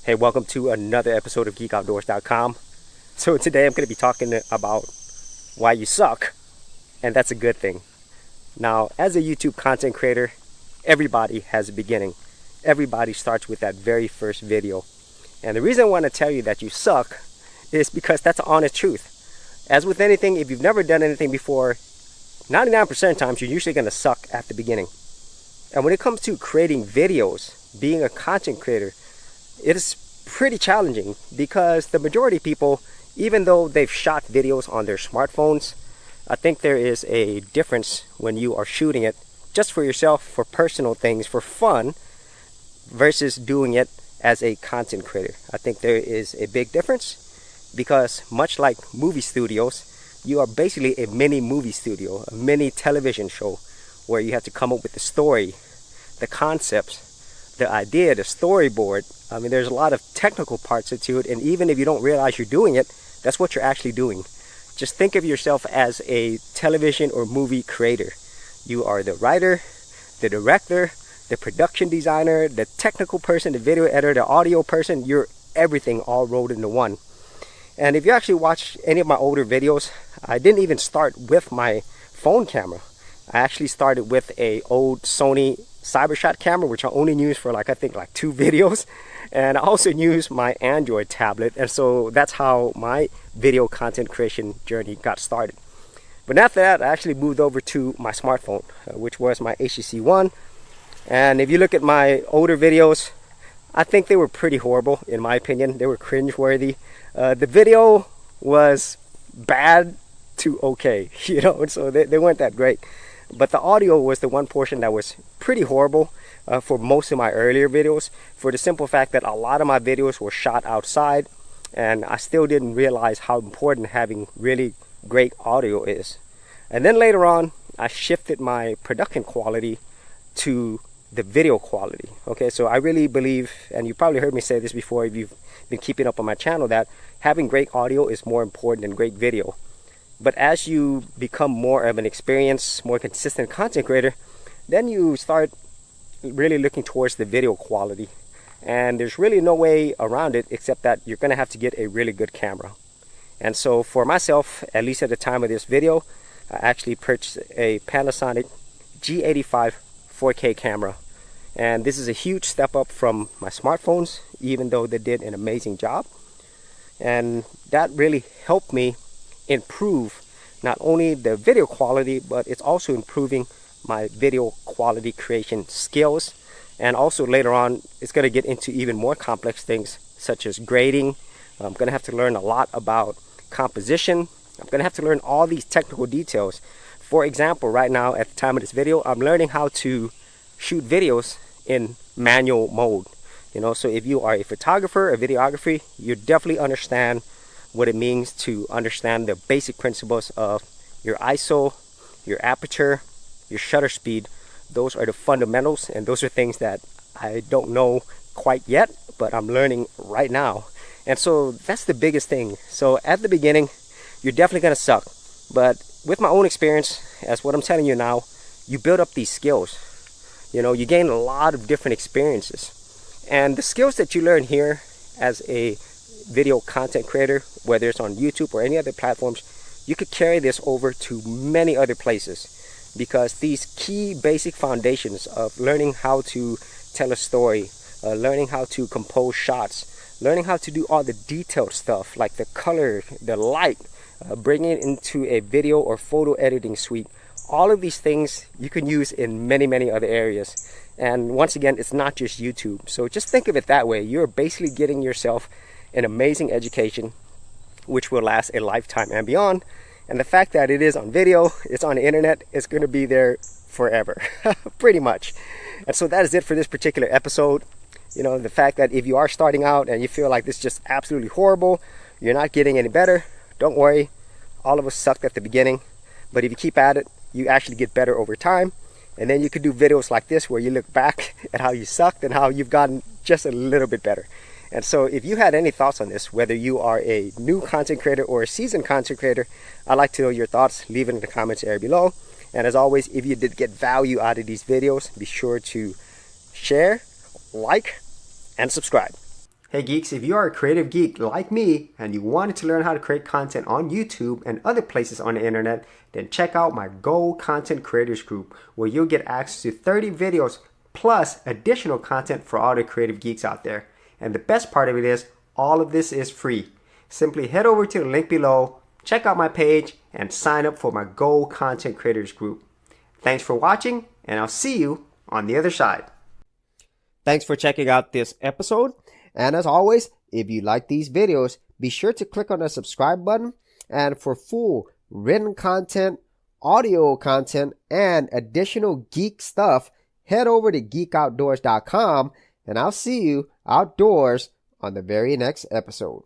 Hey, welcome to another episode of GeekOutdoors.com. So today I'm going to be talking about why you suck, and that's a good thing. Now, as a YouTube content creator, everybody has a beginning. Everybody starts with that very first video. And the reason I want to tell you that you suck is because that's the honest truth. As with anything, if you've never done anything before, 99% of the times you're usually going to suck at the beginning. And when it comes to creating videos, being a content creator, it is pretty challenging because the majority of people, even though they've shot videos on their smartphones, I think there is a difference when you are shooting it just for yourself, for personal things, for fun, versus doing it as a content creator. I think there is a big difference because much like movie studios, you are basically a mini movie studio, a mini television show where you have to come up with the story, the concepts, the idea, the storyboard. I mean, there's a lot of technical parts to it, and even if you don't realize you're doing it, that's what you're actually doing. Just think of yourself as a television or movie creator. You are the writer, the director, the production designer, the technical person, the video editor, the audio person. You're everything all rolled into one. And if you actually watch any of my older videos, I didn't even start with my phone camera. I actually started with a old Sony Cybershot camera, which I only used for I think 2 videos. And I also use my Android tablet, and so that's how my video content creation journey got started. But after that, I actually moved over to my smartphone, which was my HTC One. And if you look at my older videos, I think they were pretty horrible, in my opinion. They were cringe-worthy. The video was bad to okay, so they weren't that great. But the audio was the one portion that was pretty horrible for most of my earlier videos, for the simple fact that a lot of my videos were shot outside, and I still didn't realize how important having really great audio is. And then later on, I shifted my production quality to the video quality. Okay, so I really believe, and you probably heard me say this before if you've been keeping up on my channel, that having great audio is more important than great video. But as you become more of an experienced, more consistent content creator, then you start really looking towards the video quality. And there's really no way around it except that you're going to have to get a really good camera. And so for myself, at least at the time of this video, I actually purchased a Panasonic G85 4K camera. And this is a huge step up from my smartphones, even though they did an amazing job. And that really helped me improve not only the video quality, but it's also improving my video quality creation skills. And also later on, it's going to get into even more complex things such as grading. I'm going to have to learn a lot about composition. I'm going to have to learn all these technical details. For example, right now at the time of this video, I'm learning how to shoot videos in manual mode. So if you are a photographer, a videographer, you definitely understand what it means to understand the basic principles of your ISO, your aperture, your shutter speed. Those are the fundamentals, and those are things that I don't know quite yet, but I'm learning right now. And so that's the biggest thing. So at the beginning, you're definitely gonna suck. But with my own experience, as what I'm telling you now, you build up these skills. You gain a lot of different experiences. And the skills that you learn here as a video content creator, whether it's on YouTube or any other platforms, you could carry this over to many other places, because these key basic foundations of learning how to tell a story, learning how to compose shots, learning how to do all the detailed stuff like the color, the light, bringing it into a video or photo editing suite, all of these things you can use in many other areas. And once again, it's not just YouTube. So just think of it that way. You're basically getting yourself an amazing education which will last a lifetime and beyond. And the fact that it is on video, it's on the internet, it's going to be there forever pretty much. And so that is it for this particular episode. The fact that if you are starting out and you feel like this is just absolutely horrible, you're not getting any better, don't worry. All of us sucked at the beginning, but if you keep at it, you actually get better over time. And then you could do videos like this where you look back at how you sucked and how you've gotten just a little bit better. And so if you had any thoughts on this, whether you are a new content creator or a seasoned content creator, I'd like to know your thoughts. Leave it in the comments area below. And as always, if you did get value out of these videos, be sure to share, like, and subscribe. Hey geeks, if you are a creative geek like me and you wanted to learn how to create content on YouTube and other places on the internet, then check out my Gold Content Creators group, where you'll get access to 30 videos plus additional content for all the creative geeks out there. And the best part of it is, all of this is free. Simply head over to the link below, check out my page, and sign up for my Gold Content Creators group. Thanks for watching, and I'll see you on the other side. Thanks for checking out this episode. And as always, if you like these videos, be sure to click on the subscribe button. And for full written content, audio content, and additional geek stuff, head over to geekoutdoors.com, and I'll see you outdoors on the very next episode.